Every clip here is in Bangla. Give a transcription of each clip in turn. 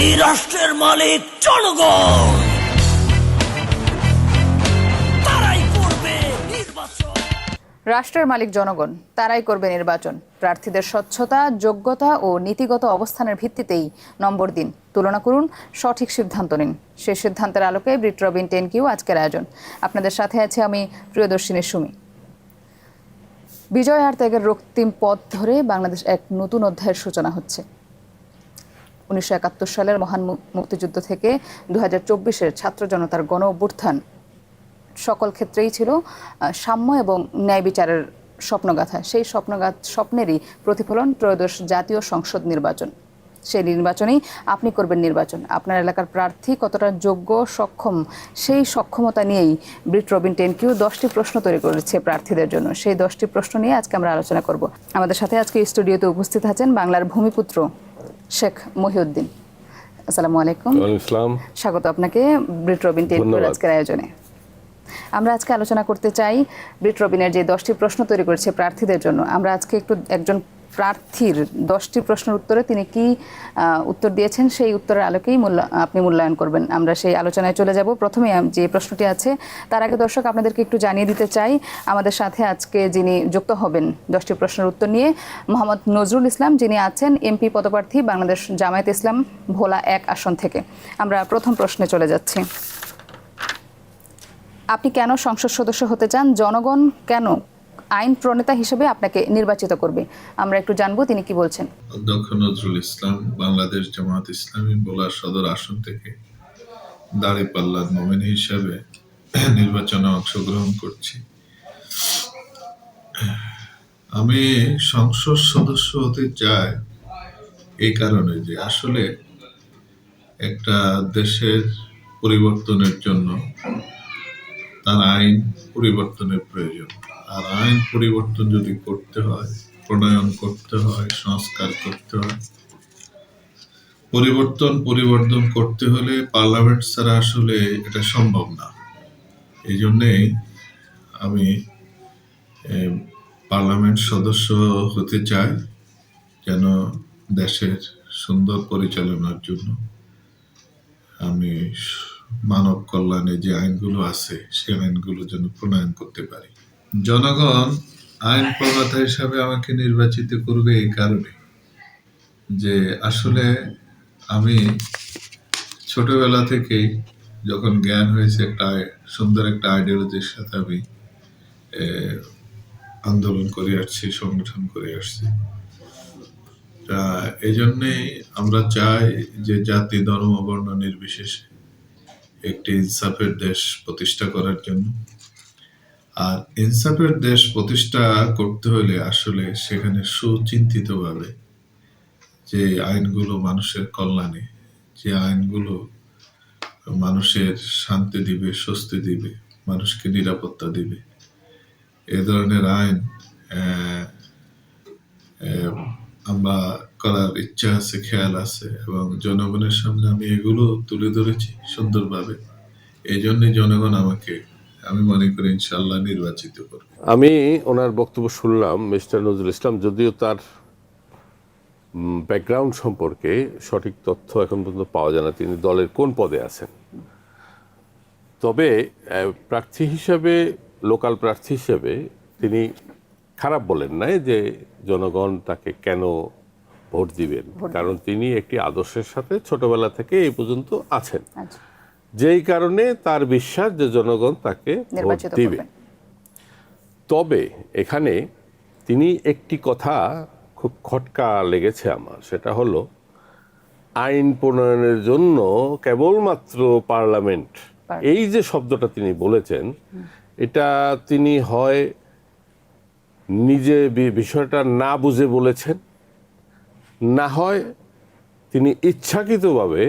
এই রাষ্ট্রের মালিক জনগণ, তারাই করবে নির্বাচন। রাষ্ট্রের মালিক জনগণ, তারাই করবে নির্বাচন। প্রার্থীদের স্বচ্ছতা, যোগ্যতা ও নীতিগত অবস্থানের ভিত্তিতেই নম্বর দিন, তুলনা করুন, সঠিক সিদ্ধান্ত নিন। সেই সিদ্ধান্তের আলোকে ব্রিট রবিন 10Q আজকের আয়োজন। আপনাদের সাথে আছে আমি প্রিয়দর্শিনী সুমি। বিজয় আর ত্যাগের রক্তিম পথ ধরে বাংলাদেশ এক নতুন অধ্যায়ের সূচনা হচ্ছে। 1971 সালের মহান মুক্তিযুদ্ধ থেকে 2024-এর ছাত্র জনতার গণ অভ্যুত্থান সকল ক্ষেত্রেই ছিল সাম্য এবং ন্যায় বিচারের স্বপ্নগাথা। সেই স্বপ্নেরই প্রতিফলন ত্রয়োদশ জাতীয় সংসদ নির্বাচন। সেই নির্বাচনেই আপনি করবেন নির্বাচন। আপনার এলাকার প্রার্থী কতটা যোগ্য, সক্ষম, সেই সক্ষমতা নিয়েই ব্রিট রবিন 10Q 10টি প্রশ্ন তৈরি করেছে প্রার্থীদের জন্য। সেই 10টি প্রশ্ন নিয়ে আজকে আমরা আলোচনা করব। আমাদের সাথে আজকে স্টুডিওতে উপস্থিত আছেন বাংলার ভূমিপুত্র শেখ মহিউদ্দিন। আসসালামু আলাইকুম। স্বাগত আপনাকে ব্রিট রবিন 10Q আজকের আয়োজনে। আমরা আজকে আলোচনা করতে চাই ব্রিট রবিনের যে 10টি প্রশ্ন তৈরি করেছে প্রার্থীদের জন্য। আমরা আজকে একটু একজন প্রার্থীর 10টি প্রশ্নের উত্তরে তিনি কি উত্তর দিয়েছেন সেই উত্তরের আলোকেই আপনি মূল্যায়ন করবেন। আমরা সেই আলোচনায় চলে যাব। প্রথমে যে প্রশ্নটি আছে তার আগে দর্শক আপনাদেরকে একটু জানিয়ে দিতে চাই, আমাদের সাথে আজকে যিনি যুক্ত হবেন 10টি প্রশ্নের উত্তর নিয়ে, মোহাম্মদ নজরুল ইসলাম, যিনি আছেন এমপি পদপ্রার্থী বাংলাদেশ জামায়াত ইসলাম ভোলা 1 আসন থেকে। আমরা প্রথম প্রশ্নে চলে যাচ্ছি। আপনি কেন সংসদ সদস্য হতে চান? জনগণ কেন আইন প্রণেতা হিসেবে আপনাকে নির্বাচিত করবে? আমরা একটু জানবো তিনি কি বলছেন। অধ্যক্ষ নজরুল ইসলাম, বাংলাদেশ জামায়াত ইসলামী ভোলা সদর আসন থেকে দাঁড়িপাল্লার নমিনি হিসাবে নির্বাচনে অংশগ্রহণ করছি। আমি সংসদ সদস্য হতে চাই এই কারণে যে আসলে একটা দেশের পরিবর্তনের জন্য তার আইন পরিবর্তনের প্রয়োজন। আর আইন পরিবর্তন যদি করতে হয়, প্রণয়ন করতে হয়, সংস্কার করতে হয়, পরিবর্তন করতে হলে পার্লামেন্ট ছাড়া আসলে এটা সম্ভব না। এই জন্যেই আমি পার্লামেন্ট সদস্য হতে চাই, যেন দেশের সুন্দর পরিচালনার জন্য আমি মানব কল্যাণে যে আইনগুলো আছে সেই আইনগুলো যেন প্রণয়ন করতে পারি। জনগণ আইন প্রণেতা হিসাবে আমাকে নির্বাচিত করবে এই কারণে যে আসলে আমি ছোটবেলা থেকেই যখন জ্ঞান হয়েছে একটা সুন্দর একটা আইডিওলজির সাথে আমি আন্দোলন করে আসছি, সংগঠন করে আসছি। তা এই জন্যেই আমরা চাই যে জাতি, ধর্ম, বর্ণ নির্বিশেষে একটি ইনসাফের দেশ প্রতিষ্ঠা করার জন্য। আর ইনসাফের দেশ প্রতিষ্ঠা করতে হলে আসলে সেখানে সুচিন্তিতভাবে যে আইনগুলো মানুষের কল্যাণে, যে আইনগুলো মানুষের শান্তি দিবে, স্বস্তি দিবে, মানুষকে নিরাপত্তা দিবে, এ ধরনের আইন আমরা করার ইচ্ছা আছে, খেয়াল আছে, এবং জনগণের সামনে আমি এগুলো তুলে ধরেছি সুন্দরভাবে। এই জন্যই জনগণ আমাকে, আমি মনে করি, ইনশাআল্লাহ নির্বাচিত করবে। আমি ওনার বক্তব্য শুনলাম। মিস্টার নজরুল ইসলাম, যদিও তার ব্যাকগ্রাউন্ড সম্পর্কে সঠিক তথ্য এখন পর্যন্ত পাওয়া যায় না, তিনি দলের কোন পদে আছেন, তবে প্রার্থী হিসেবে, লোকাল প্রার্থী হিসেবে তিনি খারাপ বলেন নাই যে জনগণ তাকে কেন ভোট দিবেন, কারণ তিনি একটি আদর্শের সাথে ছোটবেলা থেকে এই পর্যন্ত আছেন, যেই কারণে তার বিশ্বাস যে জনগণ তাকে ভোট দিবে। তবে এখানে তিনি একটি কথা খুব খটকা লেগেছে আমার, সেটা হলো আইন প্রণয়নের জন্য কেবলমাত্র পার্লামেন্ট, এই যে শব্দটা তিনি বলেছেন, এটা তিনি হয় নিজে বিষয়টা না বুঝে বলেছেন, না হয় তিনি ইচ্ছাকৃতভাবে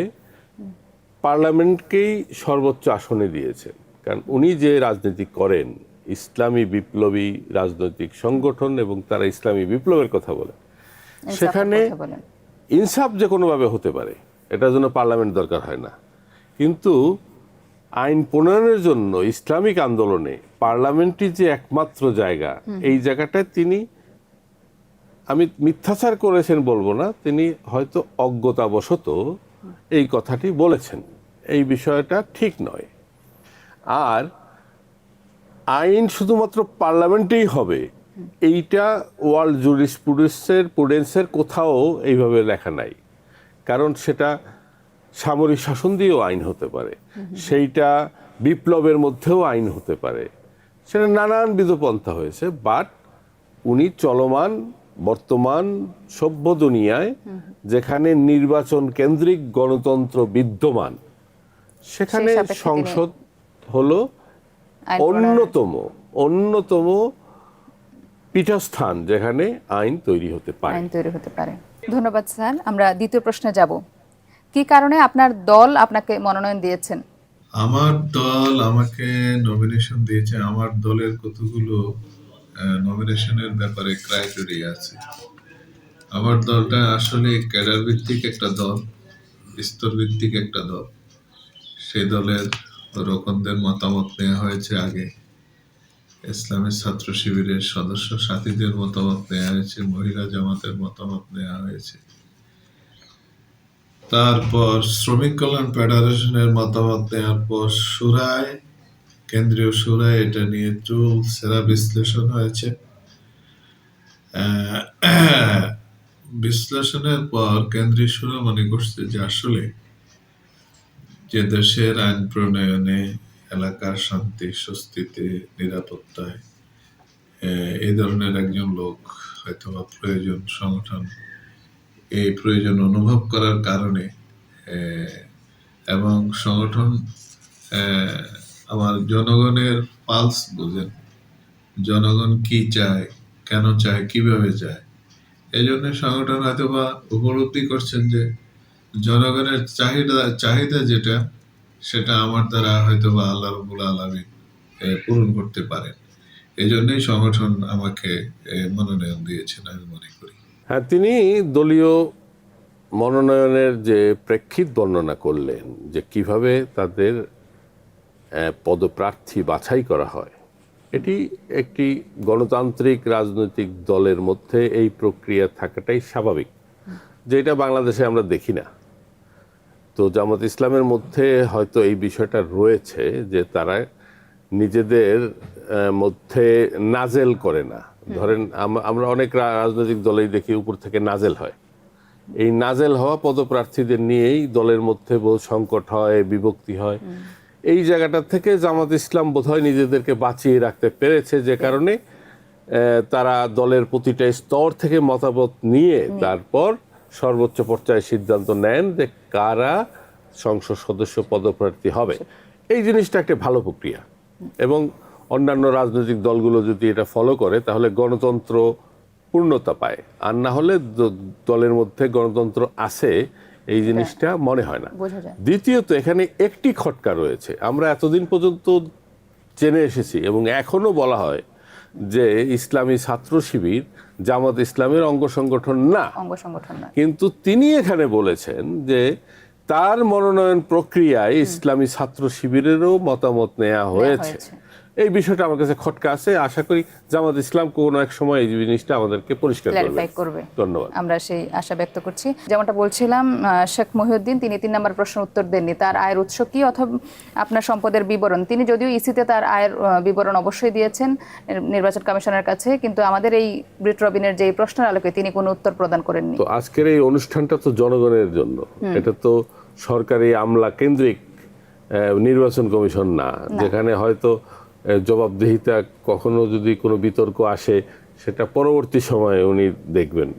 পার্লামেন্টকেই সর্বোচ্চ আসনে দিয়েছেন। কারণ উনি যে রাজনীতি করেন, ইসলামী বিপ্লবী রাজনৈতিক সংগঠন, এবং তারা ইসলামী বিপ্লবের কথা বলে, সেখানে ইনসাফ যে কোনোভাবে হতে পারে, এটার জন্য পার্লামেন্ট দরকার হয় না। কিন্তু আইন প্রণয়নের জন্য ইসলামিক আন্দোলনে পার্লামেন্টই যে একমাত্র জায়গা, এই জায়গাটায় তিনি, আমি মিথ্যাচার করেছেন বলবো না, তিনি হয়তো অজ্ঞতাবশত এই কথাটি বলেছেন। এই বিষয়টা ঠিক নয়। আর আইন শুধুমাত্র পার্লামেন্টেই হবে এইটা ওয়ার্ল্ড জুরিসপ্রুডেন্সের কোথাও এইভাবে লেখা নাই। কারণ সেটা সামরিক শাসন দিয়েও আইন হতে পারে, সেইটা বিপ্লবের মধ্যেও আইন হতে পারে, সেটা নানানবিধ পন্থা হয়েছে। বাট উনি চলমান বর্তমান সভ্য দুনিয়ায় যেখানে নির্বাচন কেন্দ্রিক গণতন্ত্র বিদ্যমান, সেখানে সেই সাপেক্ষে সংসদ হলো আইন প্রণয়নের- অন্যতম পীঠস্থান যেখানে আইন তৈরি হতে পারে। আইন তৈরি হতে পারে। ধন্যবাদ স্যার। আমরা দ্বিতীয় প্রশ্নে যাব। কি কারণে আপনার দল আপনাকে মনোনয়ন দিয়েছেন? আমার দল আমাকে নমিনেশন দিয়েছে। আমার দলের কতগুলো নমিনেশনের ব্যাপারে ক্রাইটেরিয়া আছে। আমার দলটা আসলে ক্যাডার ভিত্তিক একটা দল, স্তর ভিত্তিক একটা দল। সেই দলের রোকনদের মতামত নেওয়া হয়েছে আগে, ইসলামী ছাত্র শিবিরের সদস্য সাথীদের মতামত নেওয়া হয়েছে, মহিলা জামাতের মতামত নেওয়া হয়েছে, তারপর শ্রমিক কল্যাণ ফেডারেশনের মতামত নেওয়ার পর সুরায়, কেন্দ্রীয় সুরায় এটা নিয়ে চুল সেরা বিশ্লেষণ হয়েছে। বিশ্লেষণের পর কেন্দ্রীয় সুরা মনে করছে যে আসলে যে দেশের আইন প্রণয়নে, এলাকার শান্তি স্বস্তিতে, নিরাপত্তায় এই ধরনের একজন লোক হয়তোবা প্রয়োজন, সংগঠন এই প্রয়োজন অনুভব করার কারণে এবং সংগঠন আমার জনগণের পালস বুঝেন, জনগণ কি চায়, কেন চায়, কিভাবে চায়, এই জন্য সংগঠন হয়তোবা উপলব্ধি করছেন যে জনগণের চাহিদা যেটা, সেটা আমার দ্বারা হয়তোবা আল্লাহ রাব্বুল আলামিন পূরণ করতে পারেন। এই জন্যই সংগঠন আমাকে মনোনয়ন দিয়েছেন আমি মনে করি। হ্যাঁ, তিনি দলীয় মনোনয়নের যে প্রেক্ষিত বর্ণনা করলেন, যে কিভাবে তাদের পদপ্রার্থী বাছাই করা হয়, এটি একটি গণতান্ত্রিক রাজনৈতিক দলের মধ্যে এই প্রক্রিয়া থাকাটাই স্বাভাবিক, যেটা বাংলাদেশে আমরা দেখি না। তো জামাত ইসলামের মধ্যে হয়তো এই বিষয়টা রয়েছে যে তারা নিজেদের মধ্যে নাজেল করে না। ধরেন আমরা অনেক রাজনৈতিক দলেই দেখি উপর থেকে নাজেল হয়। এই নাজেল হওয়া পদপ্রার্থীদের নিয়েই দলের মধ্যে বহু সংকট হয়, বিভক্তি হয়। এই জায়গাটা থেকে জামাত ইসলাম বোধহয় নিজেদেরকে বাঁচিয়ে রাখতে পেরেছে, যে কারণে তারা দলের প্রতিটা স্তর থেকে মতামত নিয়ে তারপর সর্বোচ্চ পর্যায়ে সিদ্ধান্ত নেন যে কারা সংসদ সদস্য পদপ্রার্থী হবে। এই জিনিসটা একটা ভালো প্রক্রিয়া, এবং অন্যান্য রাজনৈতিক দলগুলো যদি এটা ফলো করে তাহলে গণতন্ত্র পূর্ণতা পায়। আর না হলে দলের মধ্যে গণতন্ত্র আছে এই জিনিসটা মনে হয় না। বোঝা যায়। দ্বিতীয়ত, এখানে একটি খটকা রয়েছে। আমরা এতদিন পর্যন্ত জেনে এসেছি এবং এখনো বলা হয় যে ইসলামী ছাত্র শিবির জামাত ইসলামের অঙ্গ সংগঠন না। কিন্তু তিনি এখানে বলেছেন যে তার মনোনয়ন প্রক্রিয়ায় ইসলামী ছাত্র শিবিরেরও মতামত নেওয়া হয়েছে। এই বিষয়টা আমার কাছে খটকা আছে। আশা করি জামাত ইসলাম কোনো এক সময় এই জিনিসটা আমাদেরকে পরিষ্কার করবে। ধন্যবাদ। আমরা সেই আশা ব্যক্ত করছি। যেমনটা বলছিলাম, শেখ মহিউদ্দিন তিনি 3 নম্বর প্রশ্নের উত্তর দেননি। তার আয়ের উৎস কি অথবা আপনার সম্পদের বিবরণ। তিনি যদিও ইসিতে তার আয়ের বিবরণ অবশ্যই দিয়েছেন নির্বাচন কমিশনের কাছে, কিন্তু আমাদের এই ব্রিট রবিনের যে প্রশ্নের আলোকে তিনি কোনো উত্তর প্রদান করেননি। তো আজকের এই অনুষ্ঠানটা তো জনগণের জন্য, এটা তো সরকারি আমলা কেন্দ্রিক নির্বাচন কমিশন না, যেখানে হয়তো জবাবদিহিতা কখনো যদি কোনো বিতর্ক আসে সেটা পরবর্তী সময়ে উনি দেখবেন,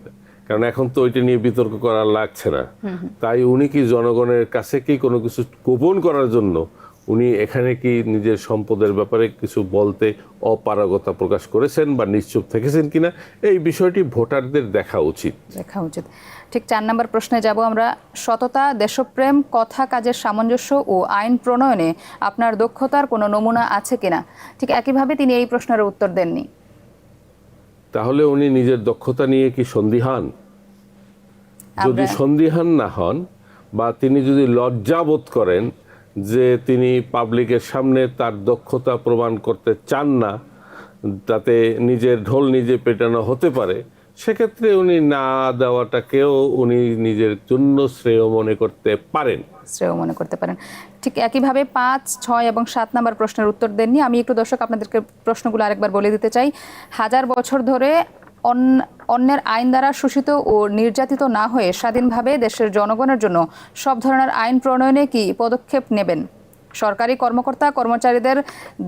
কারণ এখন তো ওইটা নিয়ে বিতর্ক করার লাগছে না। তাই উনি কি জনগণের কাছে কি কোনো কিছু গোপন করার জন্য উনি এখানে কি নিজের সম্পদের ব্যাপারে কিছু বলতে অপারগতা প্রকাশ করেছেন বা নিশ্চুপ থেকেছেন কিনা, এই বিষয়টি ভোটারদের দেখা উচিত। ঠিক 4 নম্বর প্রশ্নে যাব আমরা। সততা, দেশপ্রেম, কথা কাজের সামঞ্জস্য ও আইন প্রণয়নে আপনার দক্ষতার কোনো নমুনা আছে কিনা। ঠিক একইভাবে তিনি এই প্রশ্নের উত্তর দেননি। তাহলে উনি নিজের দক্ষতা নিয়ে কি সন্দিহান? যদি সন্দিহান না হন বা তিনি যদি লজ্জা বোধ করেন যে তিনি পাবলিকের সামনে তার দক্ষতা প্রমাণ করতে চান না, তাতে নিজের ঢোল নিজে পেটানো হতে পারে, সেক্ষেত্রে উনি না দেওয়াটাকেও উনি নিজের জন্য শ্রেয় মনে করতে পারেন। শ্রেয় মনে করতে পারেন। ঠিক একইভাবে 5, 6 এবং 7 নম্বর প্রশ্নের উত্তর দেননি। আমি একটু দর্শক আপনাদেরকে প্রশ্নগুলো আরেকবার বলে দিতে চাই। 1000 বছর ধরে অন্যের আইন দ্বারা শোষিত ও নির্যাতিত না হয়ে স্বাধীনভাবে দেশের জনগণের জন্য সব ধরনের আইন প্রণয়নে কি পদক্ষেপ নেবেন? সরকারি কর্মকর্তা কর্মচারীদের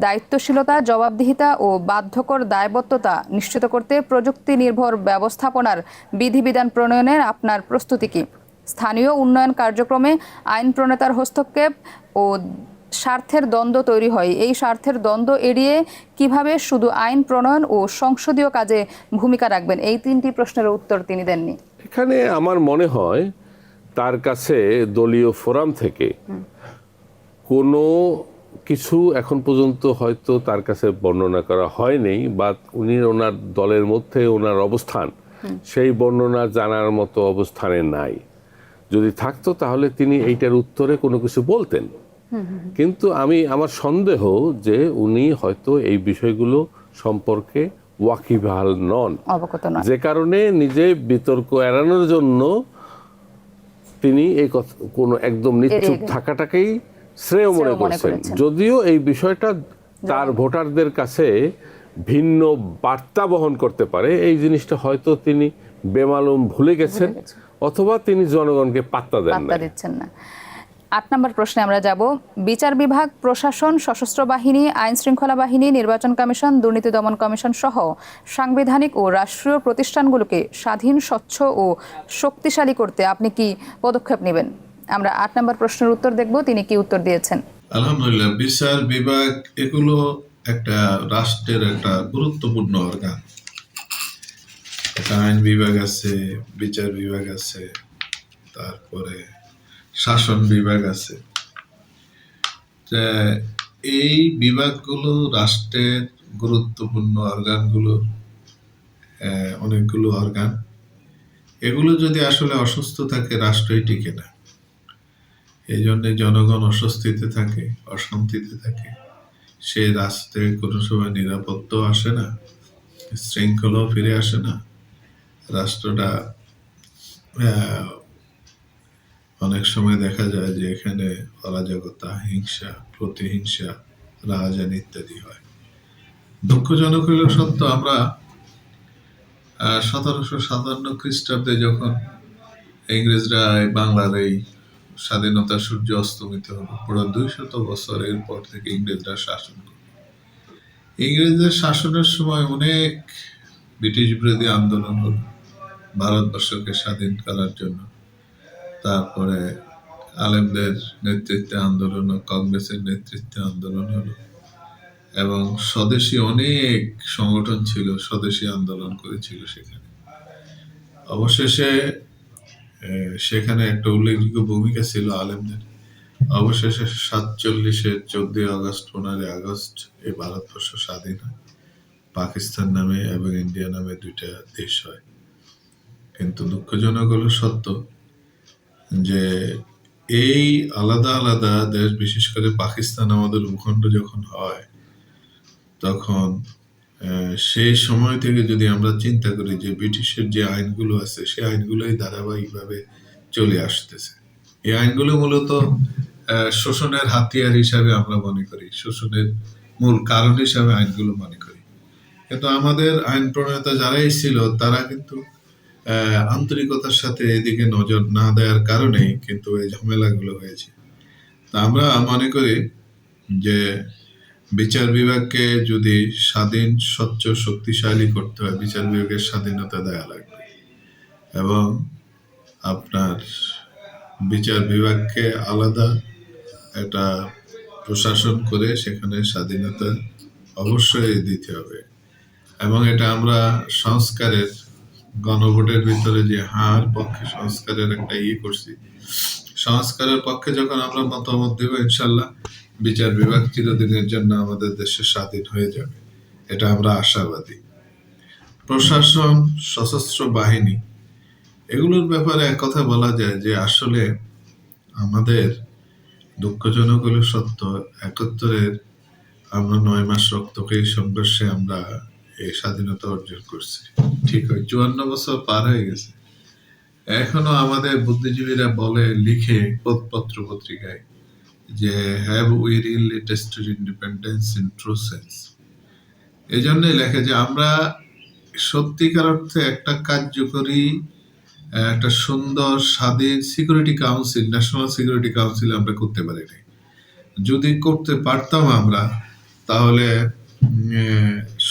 দায়িত্বশীলতা, জবাবদিহিতা ও বাধ্যকর দায়বদ্ধতা নিশ্চিত করতে প্রযুক্তি নির্ভর ব্যবস্থাপনার বিধিবিধান প্রণয়নের আপনার প্রস্তুতি কি? স্থানীয় উন্নয়ন কার্যক্রমে আইন প্রণেতার হস্তক্ষেপ ও স্বার্থের দ্বন্দ্ব তৈরি হয়। এই স্বার্থের দ্বন্দ্ব এড়িয়ে কিভাবে শুধু আইন প্রণয়ন ও সংসদীয় কাজে ভূমিকা রাখবেন? এই 3টি প্রশ্নের উত্তর তিনি দেননি। এখানে আমার মনে হয় তার কাছে দলীয় ফোরাম থেকে কোনো কিছু এখন পর্যন্ত হয়তো তার কাছে বর্ণনা করা হয়নি, বা উনি ওনার দলের মধ্যে ওনার অবস্থান সেই বর্ণনা জানার মতো অবস্থানে নাই। যদি থাকতো তাহলে তিনি এইটার উত্তরে কোনো কিছু বলতেন। কিন্তু আমার সন্দেহ যে উনি হয়তো এই বিষয়গুলো সম্পর্কে ওয়াকিবহাল নন, অবগত নন, যে কারণে নিজে বিতর্ক এড়ানোর জন্য তিনি এই কোনো একদম নিশ্চুপ থাকাটাকেই শ্রেয় মনে করছেন। যদিও এই বিষয়টা তার ভোটারদের কাছে ভিন্ন বার্তা বহন করতে পারে, এই জিনিসটা হয়তো তিনি বেমালুম ভুলে গেছেন, অথবা তিনি জনগণকে পাত্তা দিচ্ছেন না। 8 নম্বর প্রশ্নে আমরা যাব। বিচার বিভাগ, প্রশাসন, সশস্ত্র বাহিনী, আইন শৃঙ্খলা বাহিনী, নির্বাচন কমিশন, দুর্নীতি দমন কমিশন সহ সাংবিধানিক ও রাষ্ট্রীয় প্রতিষ্ঠানগুলোকে স্বাধীন, স্বচ্ছ ও শক্তিশালী করতে আপনি কি পদক্ষেপ নেবেন? আমরা 8 নম্বর প্রশ্নের উত্তর দেখব, তিনি কি উত্তর দিয়েছেন। আলহামদুলিল্লাহ, বিচার বিভাগ এগুলো একটা রাষ্ট্রের একটা গুরুত্বপূর্ণ অর্গান। একটা আইন বিভাগ আছে, বিচার বিভাগ আছে, তারপরে শাসন বিভাগ আছে। এই বিভাগগুলো রাষ্ট্রের গুরুত্বপূর্ণ অর্গানগুলো, অনেকগুলো অর্গান। এগুলো যদি আসলে অসুস্থ থাকে রাষ্ট্রই টিকে না। এই জন্য জনগণ অস্বস্তিতে থাকে, অশান্তিতে থাকে। সেই রাষ্ট্রে কোনো সময় নিরাপত্তাও আসে না, শৃঙ্খলাও ফিরে আসে না। রাষ্ট্রটা অনেক সময় দেখা যায় যে এখানে অরাজকতা, হিংসা, প্রতিহিংসা, রাহাজানি ইত্যাদি হয়। দুঃখজনক হইল সত্য, আমরা 1757 খ্রিস্টাব্দে যখন ইংরেজরা বাংলার এই স্বাধীনতা সূর্য অস্তমিত হলো, পুরো 200 বছরের পর থেকে ইংরেজরা শাসন করল। ইংরেজদের শাসনের সময় অনেক ব্রিটিশ বিরোধী আন্দোলন হলো ভারতবর্ষকে স্বাধীন করার জন্য। তারপরে আলেমদের নেতৃত্বে আন্দোলন, কংগ্রেসের নেতৃত্বে আন্দোলন হলো, এবং স্বদেশী অনেক সংগঠন ছিল, স্বদেশী আন্দোলন করেছিল সেখানে। অবশেষে সেখানে একটা উল্লেখযোগ্য ভূমিকা ছিল আলেমদের। অবশেষে 47-এর 14 আগস্ট, 15 আগস্ট এই ভারতবর্ষ স্বাধীন হয়। পাকিস্তান নামে এবং ইন্ডিয়া নামে 2টা দেশ হয়। কিন্তু দুঃখজনক হলো সত্য যে এই আলাদা আলাদা দেশ, বিশেষ করে পাকিস্তান আমাদের ভূখণ্ড যখন হয়, তখন সেই সময় থেকে যদি আমরা চিন্তা করি যে ব্রিটিশের যে আইনগুলো আছে, সেই আইনগুলোই ধারাবাহিকভাবে চলে আসতেছে। এই আইনগুলো মূলত শোষণের হাতিয়ার হিসাবে আমরা মনে করি, শোষণের মূল কারণ হিসাবে আইনগুলো মনে করি। কিন্তু আমাদের আইন প্রণেতা যারাই ছিল তারা কিন্তু আন্তরিকতার সাথে এদিকে নজর না দেওয়ার কারণেই কিন্তু এই ঝামেলাগুলো হয়েছে। তা আমরা মনে করি যে বিচার বিভাগকে যদি স্বাধীন, স্বচ্ছ, শক্তিশালী করতে হয়, বিচার বিভাগের স্বাধীনতা দেওয়া লাগবে, এবং আপনার বিচার বিভাগকে আলাদা একটা প্রশাসন করে সেখানে স্বাধীনতা অবশ্যই দিতে হবে। এবং এটা আমরা সংস্কারের, গণভোটের ভিতরে যে হার পক্ষে সংস্কারের একটা করছি, সংস্কারের পক্ষে যখন আমরা মতামত দেব, ইনশাল্লাহ বিচার বিভাগ চিরদিনের জন্য আমাদের দেশে স্বাধীন হয়ে যাবে, এটা আমরা আশাবাদী। প্রশাসন, সশস্ত্র বাহিনী, এগুলোর ব্যাপারে এক কথা বলা যায় যে আসলে আমাদের দুঃখজনক হলে সত্য, 71-এর আমরা 9 মাস রক্তক্ষয়ী সংঘর্ষে আমরা এই স্বাধীনতা অর্জন করছি। ঠিক হয়, 54 বছর পার হয়ে গেছে। এখনো আমাদের বুদ্ধিজীবীরা বলে, লিখে পত্র পত্রিকায়, যে have we really tested independence in true sense. এই জন্যই লেখে যে আমরা সত্যিকার অর্থে একটা কার্যকরী, একটা সুন্দর স্বাধীন security council, national security council আমরা করতে পারিনি। যদি করতে পারতাম আমরা, তাহলে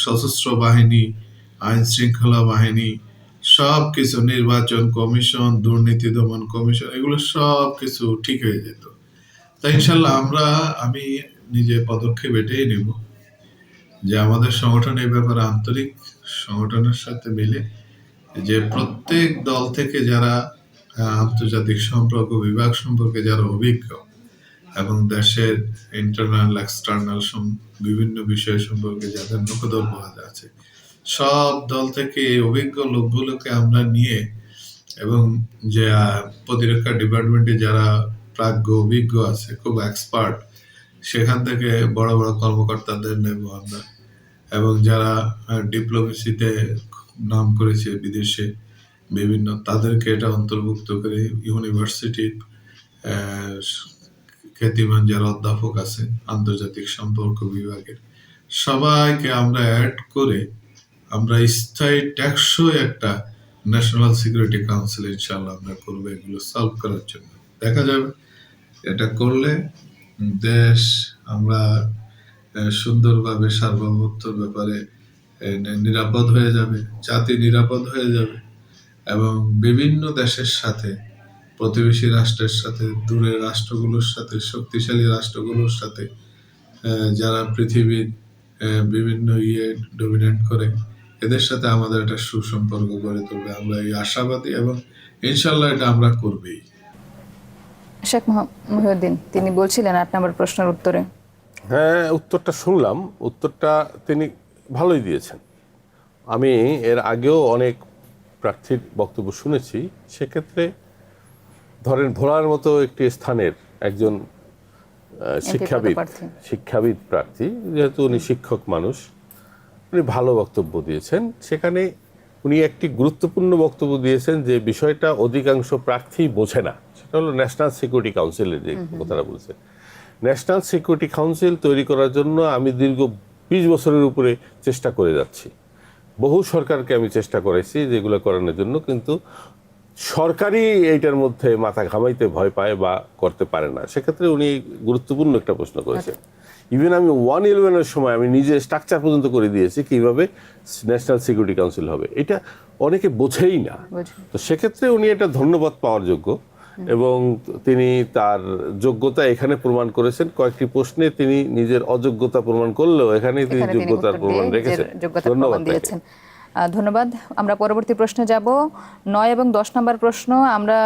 সশস্ত্র বাহিনী, আইন শৃঙ্খলা বাহিনী, সব কিছু, নির্বাচন কমিশন, দুর্নীতি দমন কমিশন, এগুলো সব কিছু ঠিক হয়ে যেত। তাই ইনশাল্লাহ আমি নিজে পদক্ষেপ এটাই নিব যে আমাদের সংগঠন এই ব্যাপারে আন্তরিক, সংগঠনের সাথে মিলে যে প্রত্যেক দল থেকে যারা আন্তর্জাতিক সম্পর্ক বিভাগ সম্পর্কে যারা অভিজ্ঞ এবং দেশের ইন্টারনাল এক্সটার্নাল বিভিন্ন বিষয় সম্পর্কে যাদের নখদর্পণ আছে, সব দল থেকে এই অভিজ্ঞ লোকগুলোকে আমরা নিয়ে, এবং যে প্রতিরক্ষা ডিপার্টমেন্টে যারা প্রাজ্ঞ অভিজ্ঞ আছে, খুব এক্সপার্ট, সেখান থেকে বড় বড় কর্মকর্তাদের নেব আমরা, এবং যারা ডিপ্লোমেসিতে নাম করেছে বিদেশে বিভিন্ন, তাদেরকে এটা অন্তর্ভুক্ত করে ইউনিভার্সিটির খ্যাতিমান যারা অধ্যাপক আছে আন্তর্জাতিক সম্পর্ক বিভাগের, সবাইকে আমরা অ্যাড করে আমরা স্থায়ী টেকসই একটা ন্যাশনাল সিকিউরিটি কাউন্সিল ইনশাল্লাহ আমরা করবো, এগুলো সলভ করার জন্য। দেখা যাবে এটা করলে দেশ আমরা সুন্দরভাবে সার্বভৌমত্বের ব্যাপারে নিরাপদ হয়ে যাবে, জাতি নিরাপদ হয়ে যাবে, এবং বিভিন্ন দেশের সাথে, প্রতিবেশী রাষ্ট্রের সাথে, দূরের রাষ্ট্রগুলোর সাথে, শক্তিশালী রাষ্ট্রগুলোর সাথে, যারা পৃথিবীর বিভিন্ন ডমিনেট করে, এদের সাথে আমাদের একটা সুসম্পর্ক গড়ে তুলবে। আমরা এই আশাবাদী, এবং ইনশাল্লাহ এটা আমরা করবেই। শেখ মহিউদ্দিন তিনি বলছিলেন 8 নম্বর প্রশ্নের উত্তরে। হ্যাঁ, উত্তরটা শুনলাম, উত্তরটা তিনি ভালোই দিয়েছেন। আমি এর আগেও অনেক প্রার্থীর বক্তব্য শুনেছি, সেক্ষেত্রে ভোলার মতো একটি স্থানের একজন শিক্ষাবিদ প্রার্থী, যেহেতু উনি শিক্ষক মানুষ, উনি ভালো বক্তব্য দিয়েছেন। সেখানে উনি একটি গুরুত্বপূর্ণ বক্তব্য দিয়েছেন যে বিষয়টা অধিকাংশ প্রার্থী বোঝে না, সেটা হলো ন্যাশনাল সিকিউরিটি কাউন্সিলের যে কথাটা বলছে। ন্যাশনাল সিকিউরিটি কাউন্সিল তৈরি করার জন্য আমি দীর্ঘ 20 বছরের উপরে চেষ্টা করে যাচ্ছি। বহু সরকারকে আমি চেষ্টা করেছি যেগুলো করানোর জন্য, কিন্তু সরকারই এইটার মধ্যে মাথা ঘামাইতে ভয় পায় বা করতে পারে না। সেক্ষেত্রে উনি গুরুত্বপূর্ণ একটা প্রশ্ন করেছেন। ইভেন আমি 111-এর সময় আমি নিজে স্ট্রাকচার পর্যন্ত করে দিয়েছি কিভাবে ন্যাশনাল সিকিউরিটি কাউন্সিল হবে, এটা অনেকে বোঝেই না। তো সেক্ষেত্রে উনি এটা ধন্যবাদ পাওয়ার যোগ্য, এবং তিনি তার যোগ্যতা এখানে প্রমাণ করেছেন। কয়েকটি প্রশ্নে তিনি নিজের অযোগ্যতা প্রমাণ করলেও এখানে তিনি যোগ্যতার প্রমাণ রেখেছেন। ধন্যবাদ দিয়েছেন। ধন্যবাদ। আমরা পরবর্তী প্রশ্নে যাব। 9 এবং 10 নম্বর প্রশ্ন আমরা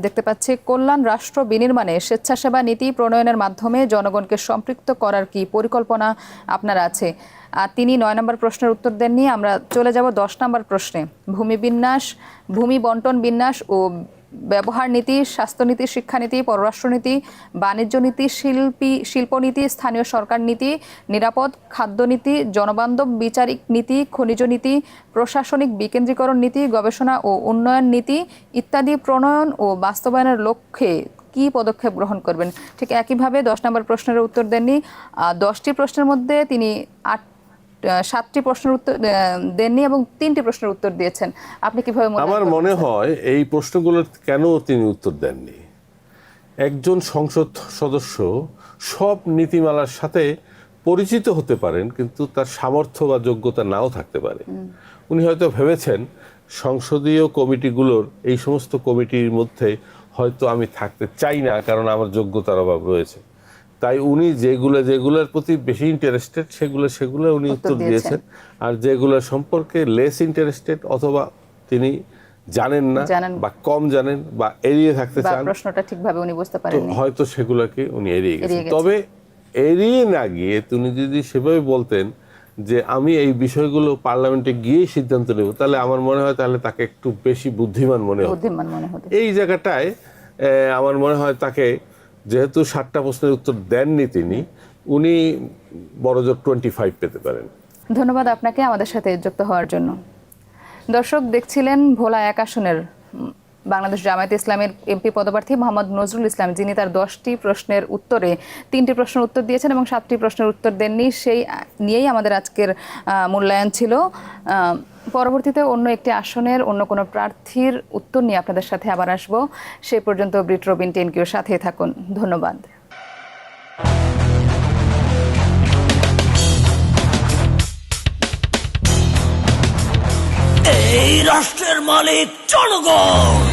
দেখতে পাচ্ছি, কল্যাণ রাষ্ট্র বিনির্মাণে স্বেচ্ছাসেবা নীতি প্রণয়নের মাধ্যমে জনগণকে সম্পৃক্ত করার কি পরিকল্পনা আপনার আছে? তিনি 9 নম্বর প্রশ্নের উত্তর দেননি। আমরা চলে যাব 10 নম্বর প্রশ্নে। ভূমি বিন্যাস, ভূমি বন্টন বিন্যাস ও ব্যবহার নীতি, স্বাস্থ্যনীতি, শিক্ষানীতি, পররাষ্ট্রনীতি, বাণিজ্য নীতি, শিল্পনীতি, স্থানীয় সরকার নীতি, নিরাপদ খাদ্যনীতি, জনবান্ধব বিচারিক নীতি, খনিজ নীতি, প্রশাসনিক বিকেন্দ্রীকরণ নীতি, গবেষণা ও উন্নয়ন নীতি ইত্যাদি প্রণয়ন ও বাস্তবায়নের লক্ষ্যে কি পদক্ষেপ গ্রহণ করবেন? ঠিক একইভাবে 10 নম্বর প্রশ্নের উত্তর দেননি। 10টি প্রশ্নের মধ্যে তিনি 7টি প্রশ্নের উত্তর দেননি এবং 3টি প্রশ্নের উত্তর দিয়েছেন। আপনি কিভাবে? আমার মনে হয় এই প্রশ্নগুলোর কেন তিনি উত্তর দেননি, একজন সংসদ সদস্য সব নীতিমালার সাথে পরিচিত হতে পারেন, কিন্তু তার সামর্থ্য বা যোগ্যতা নাও থাকতে পারে। উনি হয়তো ভেবেছেন সংসদীয় কমিটিগুলোর এই সমস্ত কমিটির মধ্যে হয়তো আমি থাকতে চাই না, কারণ আমার যোগ্যতার অভাব রয়েছে। তাই উনি যেগুলোর প্রতি বেশি ইন্টারেস্টেড সেগুলো উনি উত্তর দিয়েছেন, আর যেগুলো সম্পর্কে লেস ইন্টারেস্টেড অথবা তিনি জানেন না বা কম জানেন বা এড়িয়ে থাকতে চান, প্রশ্নটা ঠিকভাবে উনি বুঝতে পারেননি, হয়তো সেগুলোকে উনি এড়িয়ে গেছেন। তবে এড়িয়ে না গিয়ে তিনি যদি সেভাবে বলতেন যে আমি এই বিষয়গুলো পার্লামেন্টে গিয়ে সিদ্ধান্ত নেব, তাহলে আমার মনে হয় তাহলে তাকে একটু বেশি বুদ্ধিমান মনে হতো। এই জায়গাটায় আমার মনে হয় তাকে, যেহেতু 7টা প্রশ্নের উত্তর দেননি তিনি, উনি বড়জোর 25 পেতে পারেন। ধন্যবাদ আপনাকে আমাদের সাথে যুক্ত হওয়ার জন্য। দর্শক দেখছিলেন ভোলা 1 আসনের বাংলাদেশ জামায়াতে ইসলামের এমপি পদপ্রার্থী মোহাম্মদ নজরুল ইসলাম, যিনি তার 10টি প্রশ্নের উত্তরে 3টি প্রশ্নের উত্তর দিয়েছেন এবং 7টি প্রশ্নের উত্তর দেননি। সেই নিয়েই আমাদের আজকের মূল্যায়ন ছিল। পরবর্তীতে অন্য একটি আসনের অন্য কোনো প্রার্থীর উত্তর নিয়ে আপনাদের সাথে আবার আসবো। সেই পর্যন্ত ব্রিট রবিন 10Qর সাথেই থাকুন। ধন্যবাদ। এই রাষ্ট্রের মালিক জনগণ।